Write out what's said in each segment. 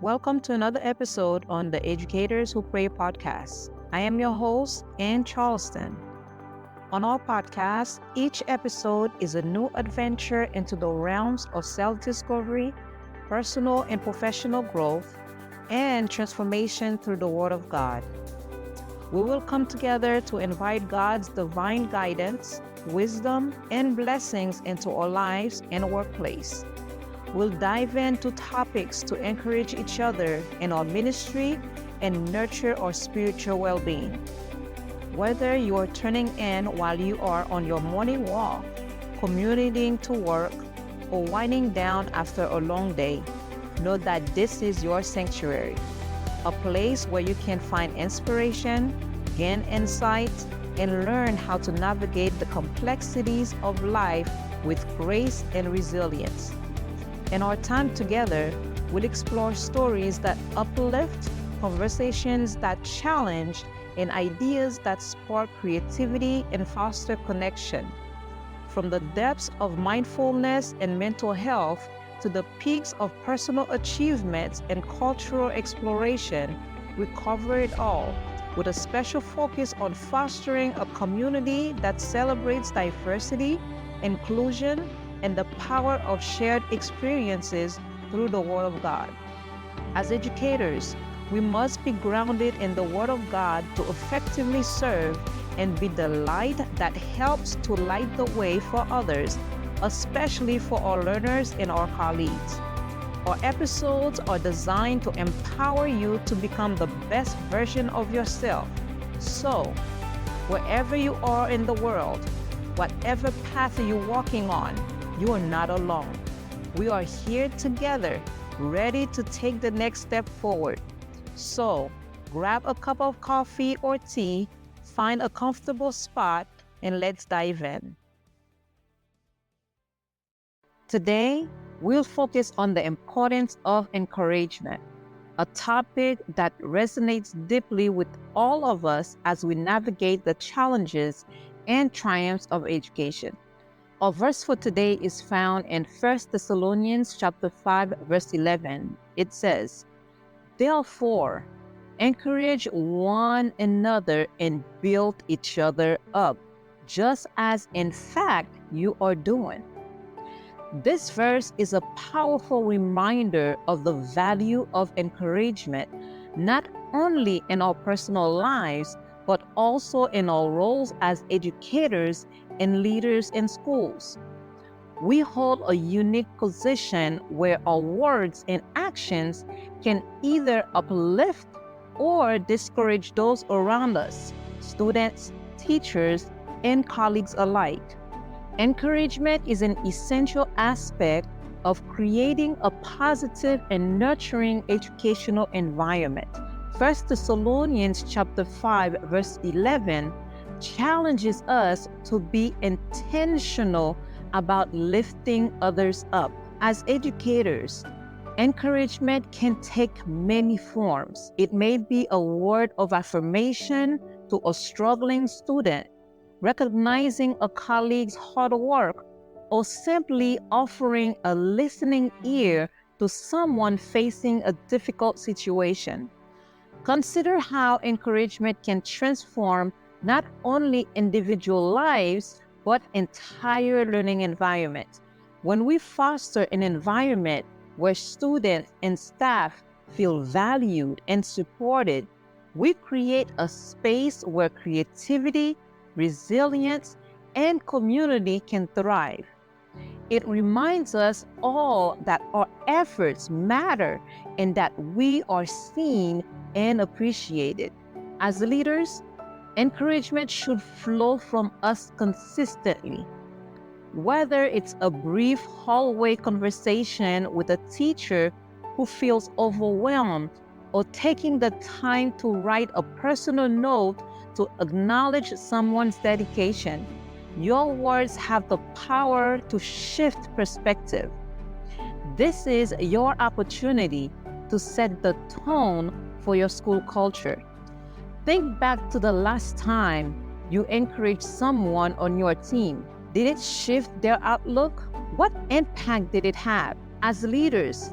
Welcome to another episode on the Educators Who Pray podcast. I am your host, Ann Charleston. On our podcast, each episode is a new adventure into the realms of self-discovery, personal and professional growth, and transformation through the Word of God. We will come together to invite God's divine guidance, wisdom, and blessings into our lives and workplace. We'll dive into topics to encourage each other in our ministry and nurture our spiritual well-being. Whether you are tuning in while you are on your morning walk, commuting to work, or winding down after a long day, know that this is your sanctuary, a place where you can find inspiration, gain insight, and learn how to navigate the complexities of life with grace and resilience. In our time together, we'll explore stories that uplift, conversations that challenge, and ideas that spark creativity and foster connection. From the depths of mindfulness and mental health to the peaks of personal achievements and cultural exploration, we cover it all, with a special focus on fostering a community that celebrates diversity, inclusion, and the power of shared experiences through the Word of God. As educators, we must be grounded in the Word of God to effectively serve and be the light that helps to light the way for others, especially for our learners and our colleagues. Our episodes are designed to empower you to become the best version of yourself. So, wherever you are in the world, whatever path you're walking on, you are not alone. We are here together, ready to take the next step forward. So, grab a cup of coffee or tea, find a comfortable spot, and let's dive in. Today, we'll focus on the importance of encouragement, a topic that resonates deeply with all of us as we navigate the challenges and triumphs of education. Our verse for today is found in 1 Thessalonians chapter 5, verse 11. It says, "Therefore, encourage one another and build each other up, just as in fact you are doing." This verse is a powerful reminder of the value of encouragement, not only in our personal lives, but also in our roles as educators and leaders in schools. We hold a unique position where our words and actions can either uplift or discourage those around us, students, teachers, and colleagues alike. Encouragement is an essential aspect of creating a positive and nurturing educational environment. 1 Thessalonians chapter 5, verse 11 challenges us to be intentional about lifting others up. As educators, encouragement can take many forms. It may be a word of affirmation to a struggling student, recognizing a colleague's hard work, or simply offering a listening ear to someone facing a difficult situation. Consider how encouragement can transform not only individual lives, but entire learning environments. When we foster an environment where students and staff feel valued and supported, we create a space where creativity, resilience, and community can thrive. It reminds us all that our efforts matter and that we are seen and appreciated. As leaders, encouragement should flow from us consistently. Whether it's a brief hallway conversation with a teacher who feels overwhelmed, or taking the time to write a personal note to acknowledge someone's dedication, your words have the power to shift perspective. This is your opportunity to set the tone for your school culture. Think back to the last time you encouraged someone on your team. Did it shift their outlook? What impact did it have? As leaders,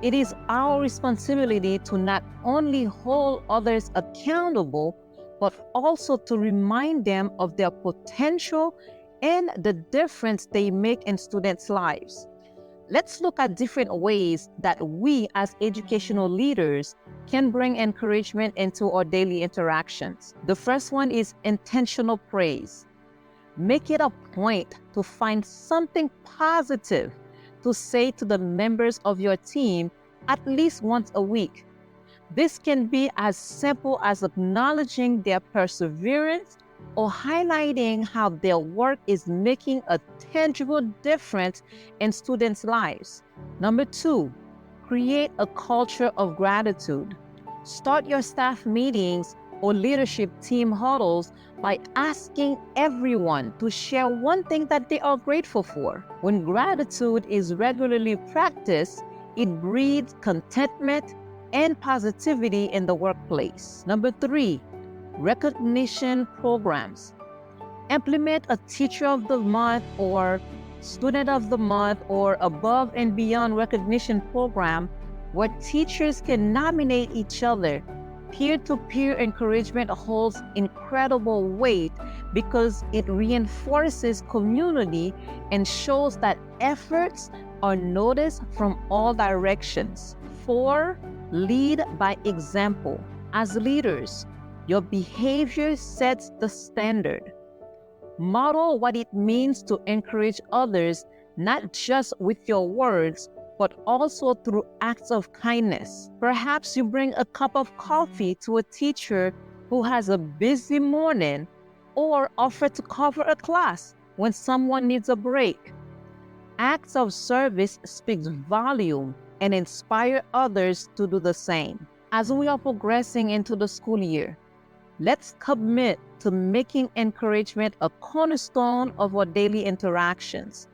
It is our responsibility to not only hold others accountable, but also to remind them of their potential and the difference they make in students' lives. Let's look at different ways that we as educational leaders can bring encouragement into our daily interactions. The first one is intentional praise. Make it a point to find something positive to say to the members of your team at least once a week. This can be as simple as acknowledging their perseverance or highlighting how their work is making a tangible difference in students' lives. Number 2, create a culture of gratitude. Start your staff meetings or leadership team huddles by asking everyone to share one thing that they are grateful for. When gratitude is regularly practiced, it breeds contentment and positivity in the workplace. Number 3, recognition programs. Implement a Teacher of the Month or Student of the Month or above and beyond recognition program where teachers can nominate each other. Peer-to-peer encouragement holds incredible weight because it reinforces community and shows that efforts are noticed from all directions. 4, lead by example. As leaders, your behavior sets the standard. Model what it means to encourage others, not just with your words, but also through acts of kindness. Perhaps you bring a cup of coffee to a teacher who has a busy morning, or offer to cover a class when someone needs a break. Acts of service speaks volume and inspire others to do the same. As we are progressing into the school year, let's commit to making encouragement a cornerstone of our daily interactions.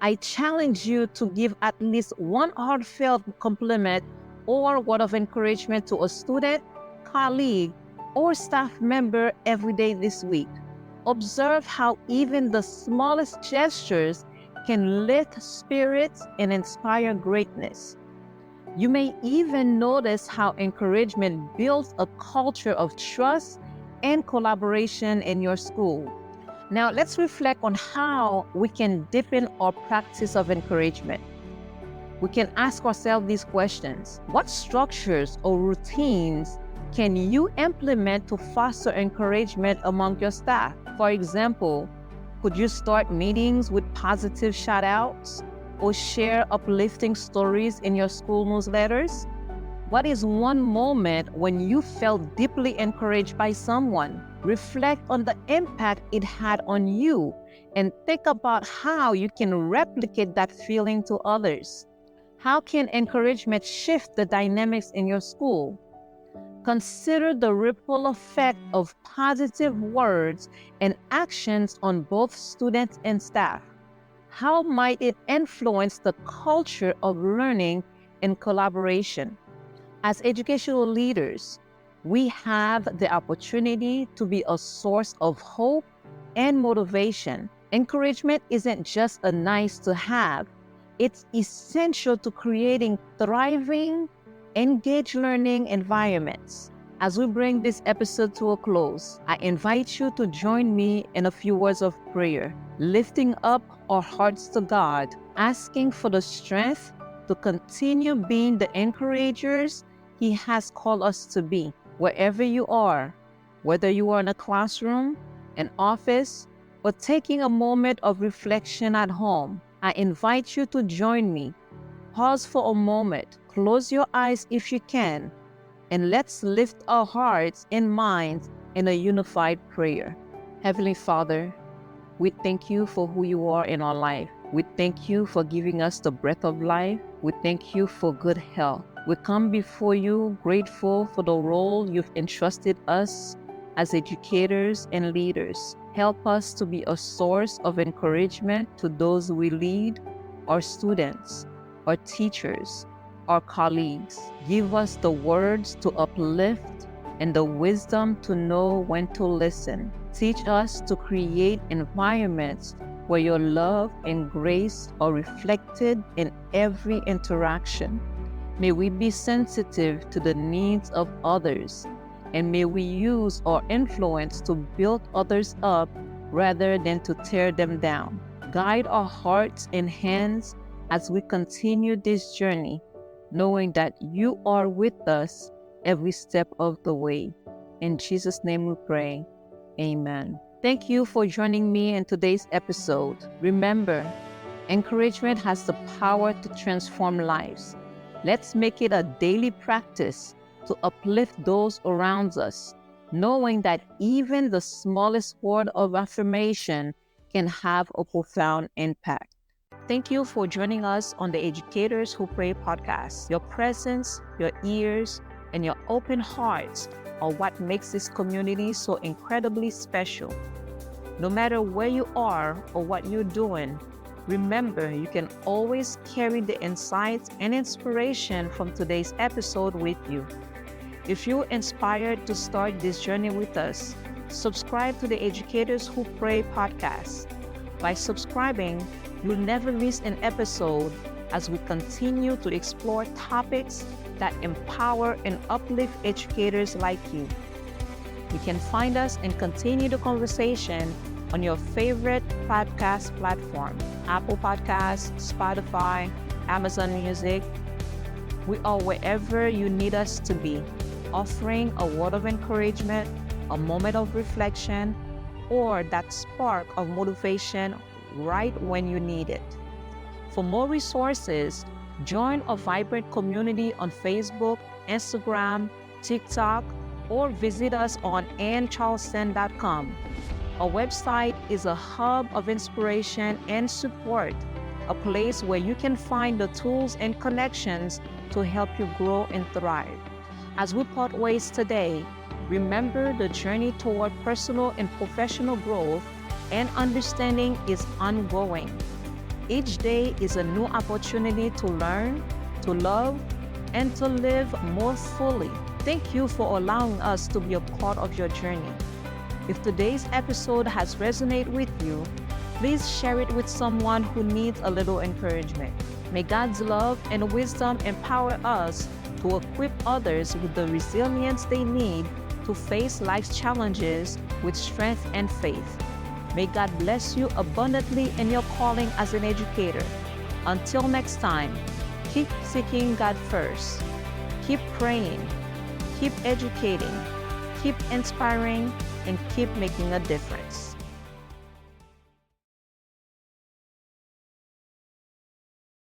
I challenge you to give at least one heartfelt compliment or word of encouragement to a student, colleague, or staff member every day this week. Observe how even the smallest gestures can lift spirits and inspire greatness. You may even notice how encouragement builds a culture of trust and collaboration in your school. Now, let's reflect on how we can deepen our practice of encouragement. We can ask ourselves these questions. What structures or routines can you implement to foster encouragement among your staff? For example, could you start meetings with positive shout-outs or share uplifting stories in your school newsletters? What is one moment when you felt deeply encouraged by someone? Reflect on the impact it had on you and think about how you can replicate that feeling to others. How can encouragement shift the dynamics in your school? Consider the ripple effect of positive words and actions on both students and staff. How might it influence the culture of learning and collaboration? As educational leaders, we have the opportunity to be a source of hope and motivation. Encouragement isn't just a nice to have, it's essential to creating thriving, engaged learning environments. As we bring this episode to a close, I invite you to join me in a few words of prayer, lifting up our hearts to God, asking for the strength to continue being the encouragers He has called us to be. Wherever you are, whether you are in a classroom, an office, or taking a moment of reflection at home, I invite you to join me. Pause for a moment, close your eyes if you can, and let's lift our hearts and minds in a unified prayer. Heavenly Father, we thank you for who you are in our life. We thank you for giving us the breath of life. We thank you for good health. We come before you grateful for the role you've entrusted us as educators and leaders. Help us to be a source of encouragement to those we lead, our students, our teachers, our colleagues. Give us the words to uplift and the wisdom to know when to listen. Teach us to create environments where your love and grace are reflected in every interaction. May we be sensitive to the needs of others, and may we use our influence to build others up rather than to tear them down. Guide our hearts and hands as we continue this journey, knowing that you are with us every step of the way. In Jesus' name we pray. Amen. Thank you for joining me in today's episode. Remember, encouragement has the power to transform lives. Let's make it a daily practice to uplift those around us, knowing that even the smallest word of affirmation can have a profound impact. Thank you for joining us on the Educators Who Pray podcast. Your presence, your ears, and your open hearts are what makes this community so incredibly special. No matter where you are or what you're doing, remember you can always carry the insights and inspiration from today's episode with you. If you're inspired to start this journey with us, subscribe to the Educators Who Pray podcast. By subscribing, you'll never miss an episode as we continue to explore topics that empower and uplift educators like you. You can find us and continue the conversation on your favorite podcast platform, Apple Podcasts, Spotify, Amazon Music. We are wherever you need us to be, offering a word of encouragement, a moment of reflection, or that spark of motivation right when you need it. For more resources, join a vibrant community on Facebook, Instagram, TikTok, or visit us on AnnCharleston.com. Our website is a hub of inspiration and support, a place where you can find the tools and connections to help you grow and thrive. As we part ways today, remember the journey toward personal and professional growth and understanding is ongoing. Each day is a new opportunity to learn, to love, and to live more fully. Thank you for allowing us to be a part of your journey. If today's episode has resonated with you, please share it with someone who needs a little encouragement. May God's love and wisdom empower us to equip others with the resilience they need to face life's challenges with strength and faith. May God bless you abundantly in your calling as an educator. Until next time, keep seeking God first. Keep praying, keep educating, keep inspiring, and keep making a difference.